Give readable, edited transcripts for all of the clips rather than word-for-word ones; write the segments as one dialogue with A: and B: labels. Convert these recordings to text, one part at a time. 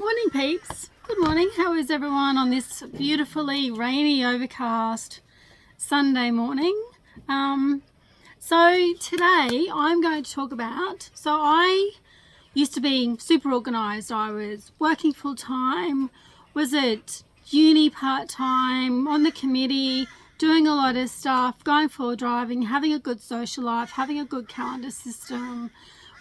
A: Morning peeps, good morning. How is everyone on this beautifully rainy, overcast Sunday morning? So today I'm going to talk about, I used to be super organised. I was working full time, was at uni part time, on the committee, doing a lot of stuff, going for driving, having a good social life, having a good calendar system,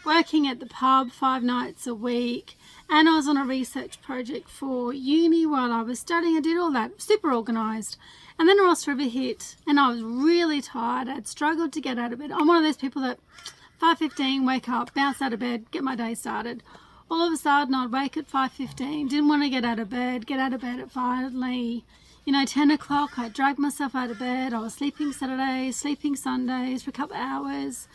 A: working at the pub 5 nights a week, and I was on a research project for uni while I was studying. I did all that, super organised. And then Ross River hit and I was really tired. I'd struggled to get out of bed. I'm one of those people that 5:15, wake up, bounce out of bed, get my day started. All of a sudden I'd wake at 5:15, didn't want to get out of bed at finally, 10 o'clock. I dragged myself out of bed. I was sleeping Saturdays, sleeping Sundays for a couple of hours.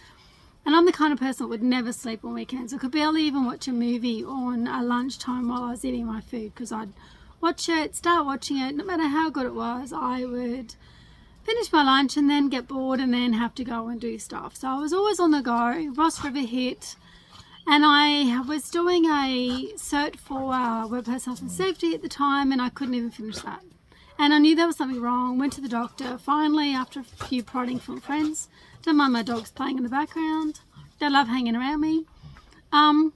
A: And I'm the kind of person that would never sleep on weekends. I could barely even watch a movie on a lunchtime while I was eating my food, because I'd watch it, start watching it, no matter how good it was, I would finish my lunch and then get bored and then have to go and do stuff. So I was always on the go. Ross River hit and I was doing a cert for workplace health and safety at the time, and I couldn't even finish that. And I knew there was something wrong, went to the doctor. Finally, after a few prodding from friends, don't mind my dogs playing in the background. They love hanging around me. And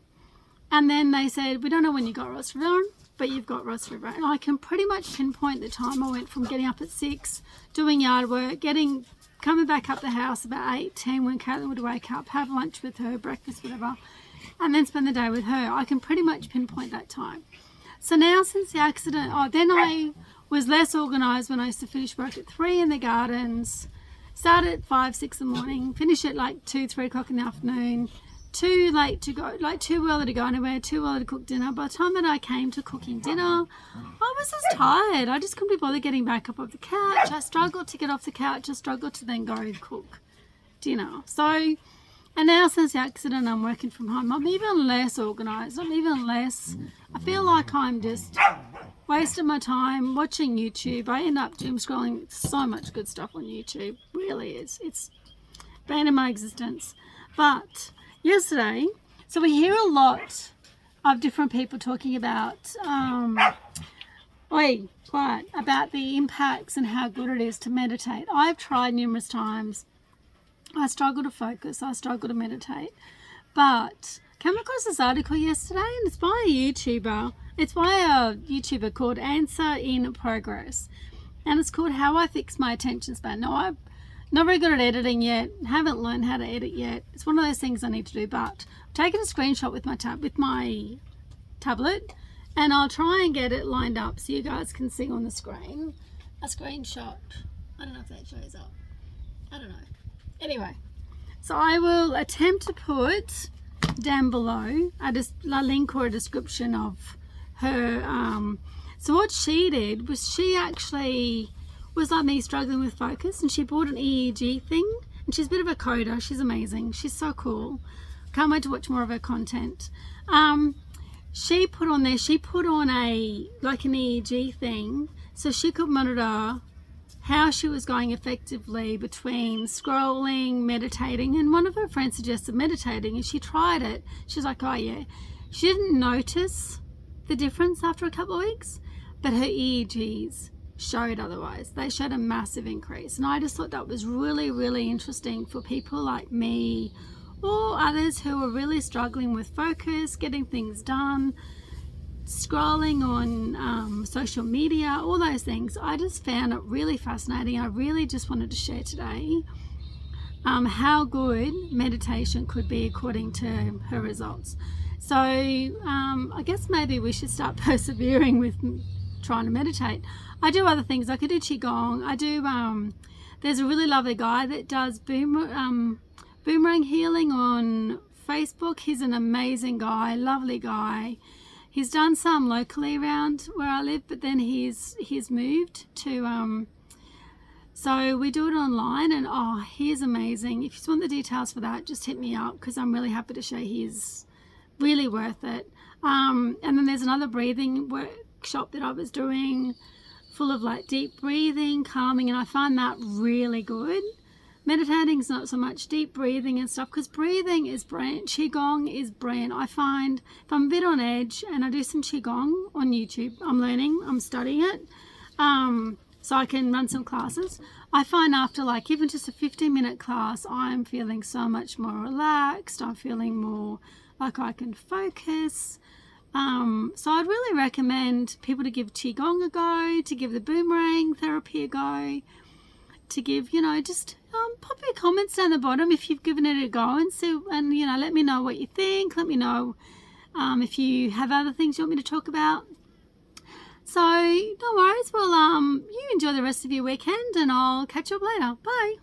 A: then they said, we don't know when you got Ross River, but you've got Ross River. And I can pretty much pinpoint the time. I went from getting up at 6, doing yard work, coming back up the house about 8, 10 when Caitlin would wake up, have lunch with her, breakfast, whatever, and then spend the day with her. I can pretty much pinpoint that time. So now since the accident, then I was less organised when I used to finish work at 3 in the gardens, start at 5, 6 in the morning, finish at like 2, 3 o'clock in the afternoon, too late to go, like too early to go anywhere, too early to cook dinner. By the time that I came to cooking dinner, I was just tired. I just couldn't be bothered getting back up off the couch. I struggled to get off the couch. I struggled to then go and cook dinner. So, and now since the accident, I'm working from home. I'm even less organised. I feel like I'm just wasting my time watching YouTube. I end up doom scrolling so much good stuff on YouTube. Really is. It's bane of my existence. But yesterday, so we hear a lot of different people talking about about the impacts and how good it is to meditate. I've tried numerous times. I struggle to focus. I struggle to meditate. But came across this article yesterday, and it's by a YouTuber. It's by a YouTuber called Answer in Progress, and it's called How I Fix My Attention Span. Now, I'm not very good at editing yet, haven't learned how to edit yet. It's one of those things I need to do, but I've taken a screenshot with my tablet, and I'll try and get it lined up so you guys can see on the screen a screenshot. I don't know if that shows up. I don't know. Anyway, so I will attempt to put down below a link or a description of her. So what she did was she actually was like me, struggling with focus, and she bought an EEG thing, and she's a bit of a coder. She's amazing. She's so cool. Can't wait to watch more of her content. She put on an EEG thing so she could monitor how she was going effectively between scrolling, meditating, and one of her friends suggested meditating, and she tried it. She's like, oh yeah. She didn't notice the difference after a couple of weeks, but her EEGs showed otherwise. They showed a massive increase, and I just thought that was really, really interesting for people like me or others who are really struggling with focus, getting things done, scrolling on social media, all those things. I just found it really fascinating. I really just wanted to share today how good meditation could be according to her results. So I guess maybe we should start persevering with trying to meditate. I do other things. I could do Qigong. I do, there's a really lovely guy that does boomerang healing on Facebook. He's an amazing guy, lovely guy. He's done some locally around where I live, but then he's moved to, so we do it online, and he's amazing. If you just want the details for that, just hit me up, because I'm really happy to share. He's really worth it. And then there's another breathing workshop that I was doing, full of like deep breathing, calming, and I find that really good. meditating is not so much deep breathing and stuff, because breathing is brilliant. Qigong is brilliant. I find if I'm a bit on edge and I do some Qigong on YouTube, I'm learning, I'm studying it, so I can run some classes. I find after like even just a 15-minute class, I'm feeling so much more relaxed. I'm feeling more like I can focus. So I'd really recommend people to give Qigong a go, to give the boomerang therapy a go, to give, just pop your comments down the bottom if you've given it a go and see, and let me know what you think. Let me know if you have other things you want me to talk about. So no worries. Well, you enjoy the rest of your weekend, and I'll catch you up later. Bye.